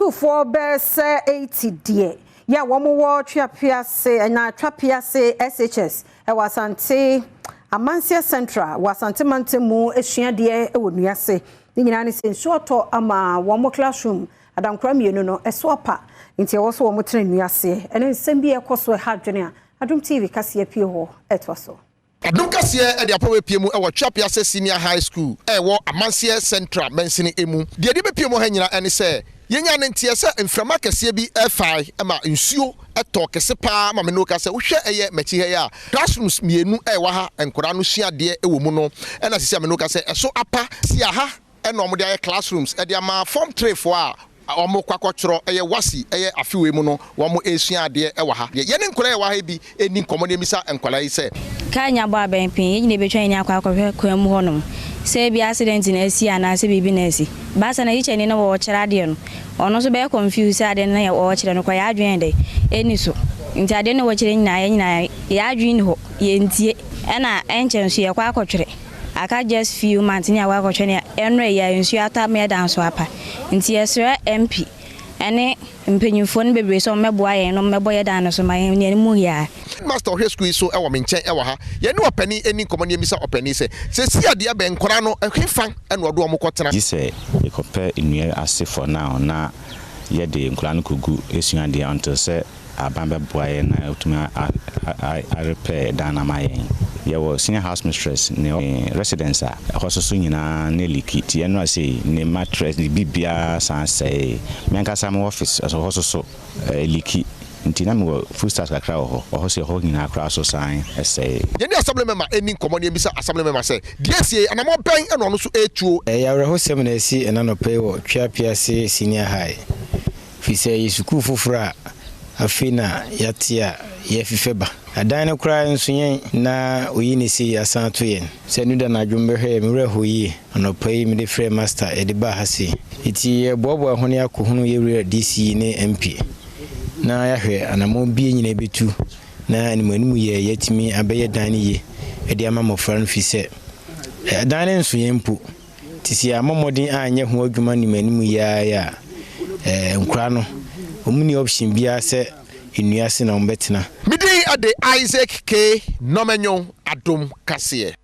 School for best 80 dear. Ya womo Trapiase na Trapiase SHS. E wasante Amansia Central wasante mantemu esua de e wonuase. Ni nyina ne sensuoto ama womo classroom adankra mienu no esoapa. Nti e wo so womo tena nuase. Ene nsem bi ekoso e hadwene a Adom TV Kasee pie ho etwaso. Adom Kasee de apowe pie mu e wo Trapiase Senior High School e wo Amansia Central mensini emu. De de be pie mu ha nyina ene se yenya ntie se mframa kese bi e5 ama nsuo eto kese pa ma me no ka se wo hwe eye machi he ya classrooms mienu e wa ha enkora no sua de e wo mu no e na sisi me no ka se eso apa si ha e no mo de classrooms e de ama form 3 for a omo kwakotro eye wasi eye afiwe mu no wo mo esua de e wa ha ye ne nkora e wa ha bi eni nkomo ne misa enkola yi se ka nya ba ben pin yi ne betwa ni akwa kwam honom se bi accident na esi ana se bibi na esi ba sa na yi cheni na wo kira de no ono so be confuse ade na ya wo kira no kwa ya adwen de eni so nti ade na wo kira nyina ya adwen ho ye ntie na enchen so ye kwa akotwere aka just few months ni akwa akotwere enre ya nsu ata me dan so apa nti yesre MP ene mpenyimfo ne bebre so meboa ye no mebo ye dan so ma ye ni mu ya Master of school so e wo menchen e wo ha ye ne opani eni komoni emisa opani se si ade be nkora no ehwefan ene odo omokotena ji se e compare inu ase for now na ye de nkora no kogu esua de until se abambe boa ye na otuma a repair dan na ma ye ye wo senior house mistress ne residence a hoso nyina ne likiti eno ase ne mattress ne bibia san say menka sam office aso hoso so liki ntina me full stars kakra ho se ho nyina akra so san say ye ne assembly member eni komoni emisa assembly member say DSA anamo ben eno no so etuo ya reho sem na esi ena no pay wo Trapiase Senior High fi say isuku fufura afina yatia ye fifeba adan kura nsunye na oyini si asan to yen se nu da na dwombe hwe me reho yi anopai me de free master e de ba hase iti ye bobo ahone akohunu ye wura DC ne MP na ya hwe anamo bie nyina betu na animanimu ye yatimi abeye dan ye e de ama mofra no fi se adan nsunye mpu tisi amomodin anye ho adwuma animanimu ya nkura no omuni option bia se inuase na ombetena midi ade Isaac K Nomenyo Adom Kasee.